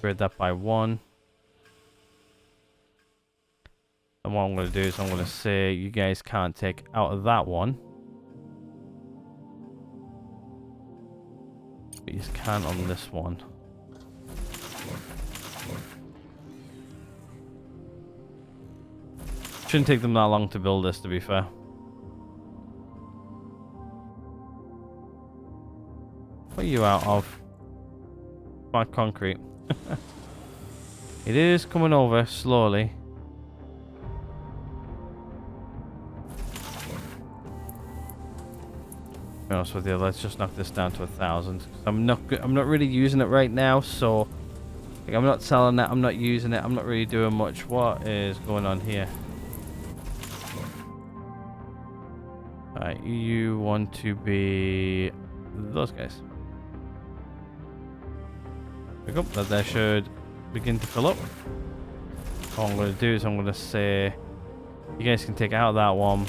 Grade that by 1. And what I'm going to do is I'm going to say you guys can't take out of that one. But you can on this one. Shouldn't take them that long to build this, to be fair. What are you out of? Smart concrete. It is coming over slowly. be honest with you, let's just knock this down to 1,000. I'm not really using it right now, so like, I'm not selling it. I'm not using it. I'm not really doing much. What is going on here? Alright, you want to be those guys. There we go. That should begin to fill up. What I'm going to do is I'm going to say you guys can take out that one,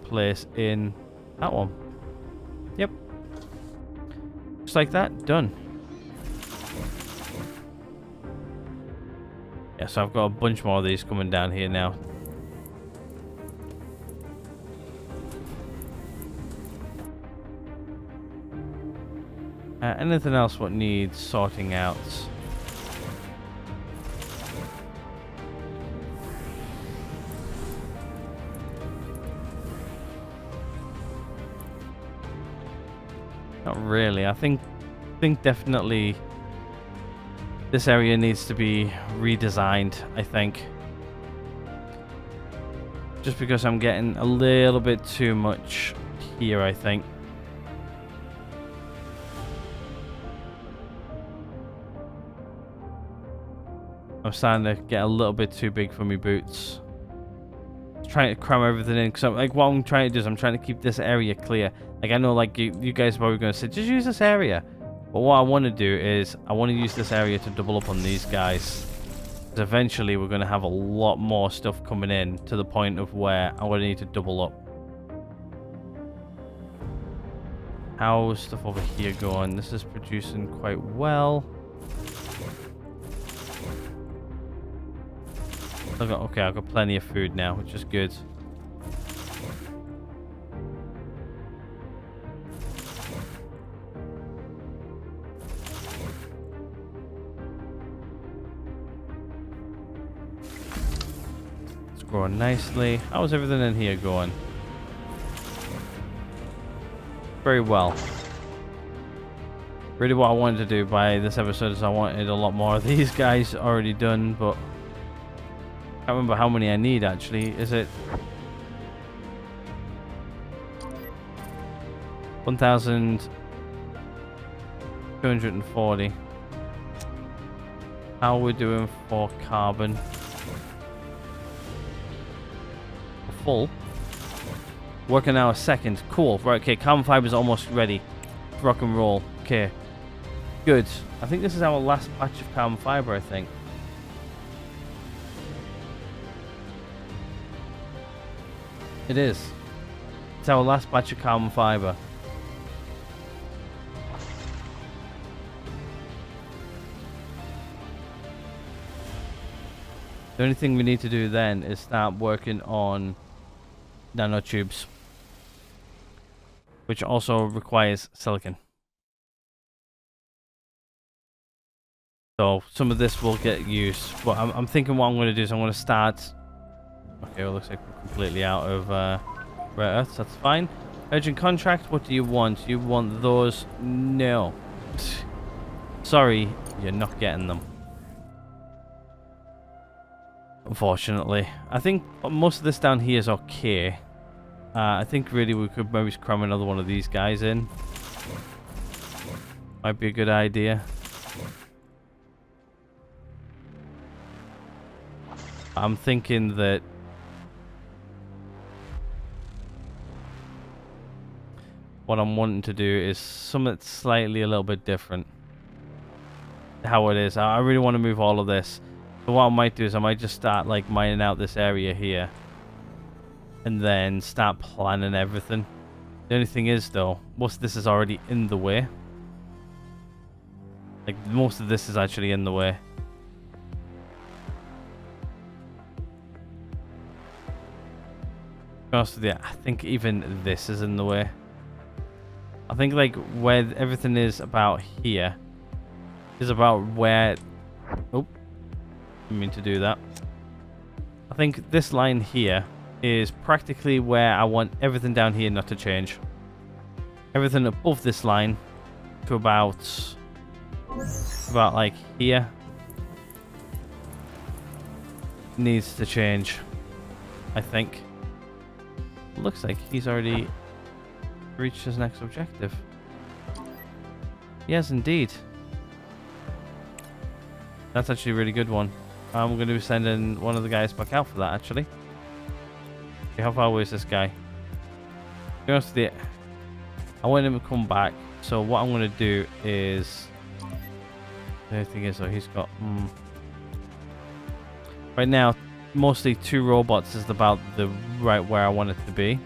place in that one. Yep. Just like that. Done. Yeah, so I've got a bunch more of these coming down here now. Anything else what needs sorting out? Not really. I think definitely this area needs to be redesigned, I think. Just because I'm getting a little bit too much here, I think. I'm starting to get a little bit too big for my boots. Trying to cram everything in, because like what I'm trying to do is I'm trying to keep this area clear. Like I know like you guys are probably going to say just use this area, but what I want to do is I want to use this area to double up on these guys. Because eventually we're going to have a lot more stuff coming in to the point of where I'm going to need to double up. How's stuff over here going? This is producing quite well. Okay, I've got plenty of food now, which is good. It's growing nicely. How's everything in here going? Very well. Really what I wanted to do by this episode is I wanted a lot more of these guys already done, but I can't remember how many I need actually. Is it 1,240? How are we doing for carbon? Full. Working now a second. Cool. Right, okay, carbon fiber is almost ready. Rock and roll. Okay. Good. I think this is our last batch of carbon fiber, I think. It is. It's our last batch of carbon fiber. The only thing we need to do then is start working on nanotubes, which also requires silicon. So some of this will get used, but I'm thinking what I'm going to do is I'm going to start. Okay, well, looks like we're completely out of rare earths. That's fine. Urgent contract. What do you want? You want those? No. Sorry, you're not getting them. Unfortunately, I think most of this down here is okay. I think really we could maybe cram another one of these guys in. Might be a good idea. I'm thinking that what I'm wanting to do is something slightly a little bit different. How it is. I really want to move all of this. So what I might do is I might just start like mining out this area here. And then start planning everything. The only thing is though, most of this is already in the way. Like most of this is actually in the way. To be honest with you, I think even this is in the way. I think like where everything is about here is about where... Oh, didn't mean to do that. I think this line here is practically where I want everything down here not to change. Everything above this line to about like here needs to change, I think. Looks like he's already reached his next objective. Yes, indeed. That's actually a really good one. I'm going to be sending one of the guys back out for that, actually. Okay, how far away is this guy? To be honest with you, I want him to come back. So what I'm going to do is... The thing is, though, he's got... Right now, mostly 2 robots is about the right where I want it to be.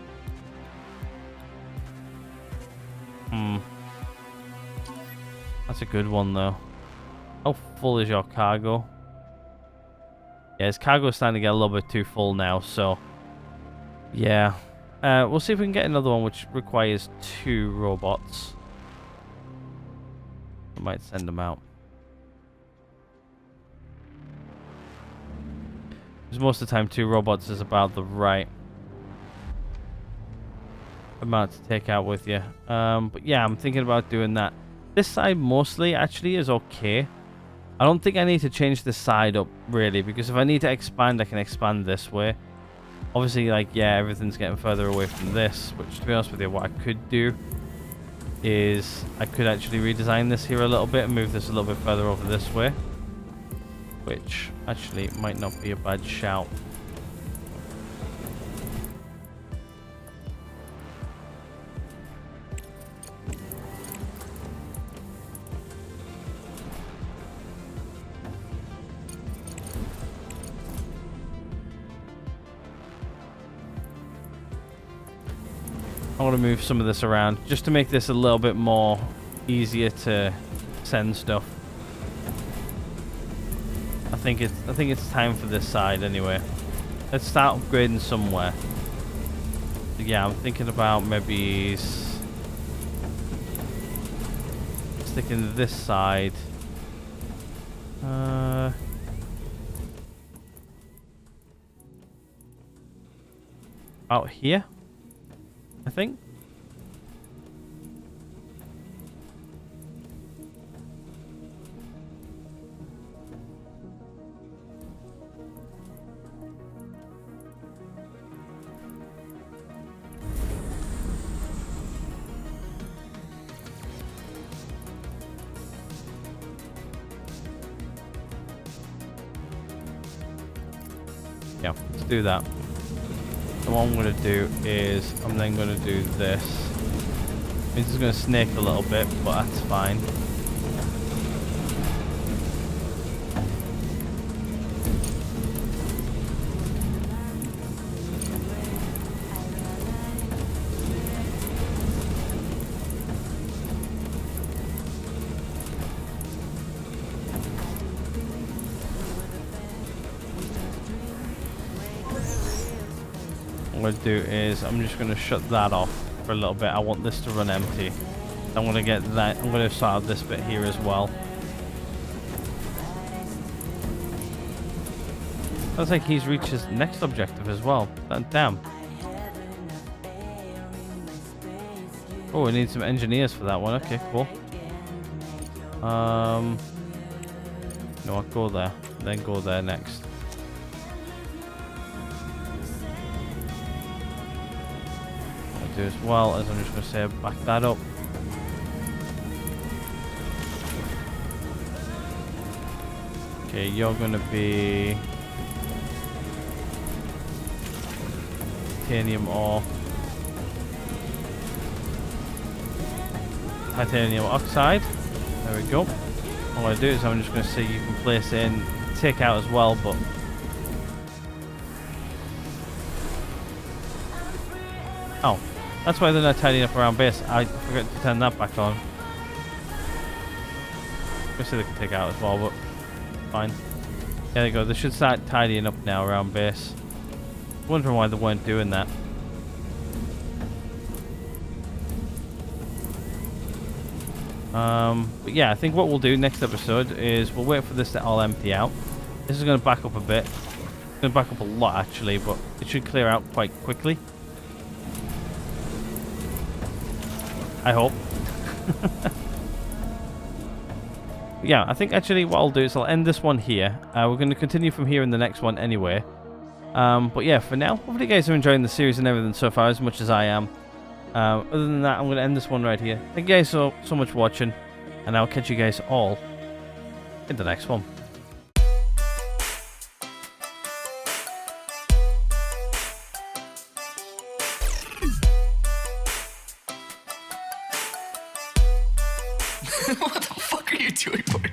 That's a good one, though. How full is your cargo? Yeah, his cargo's starting to get a little bit too full now, so... Yeah. We'll see if we can get another one which requires 2 robots. I might send them out. Because most of the time 2 robots is about the right amount to take out with you. But yeah, I'm thinking about doing that. This side mostly actually is okay. I don't think I need to change this side up really, because if I need to expand, I can expand this way. Obviously, like, yeah, everything's getting further away from this, which, to be honest with you, what I could do is I could actually redesign this here a little bit and move this a little bit further over this way, which actually might not be a bad shout. I want to move some of this around just to make this a little bit more easier to send stuff. I think it's time for this side anyway. Let's start upgrading somewhere. So yeah, I'm thinking about maybe sticking this side. Out here, I think. Yeah, let's do that. So what I'm going to do is I'm then going to do this. It's just going to snake a little bit, but that's fine. What I'm going to do is I'm just going to shut that off for a little bit. I want this to run empty. I'm going to get that. I'm going to sort out this bit here as well. Looks like he's reached his next objective as well. Damn. Oh, we need some engineers for that one. Okay, cool. No, I'll go there. Then go there next. Do as well as I'm just going to say back that up. Okay, you're going to be titanium ore, titanium oxide. There we go. What I'm going to do is I'm just going to say you can place in, take out as well, but oh. That's why they're not tidying up around base. I forgot to turn that back on. Obviously they can take out as well, but fine. There they go. They should start tidying up now around base. Wondering why they weren't doing that. But yeah, I think what we'll do next episode is we'll wait for this to all empty out. This is going to back up a bit. It's going to back up a lot actually, but it should clear out quite quickly. I hope. Yeah, I think actually what I'll do is I'll end this one here. We're going to continue from here in the next one anyway. But yeah, for now, hopefully you guys are enjoying the series and everything so far as much as I am. Other than that, I'm going to end this one right here. Thank you guys so much for watching, and I'll catch you guys all in the next one. What the fuck are you doing, Morgan?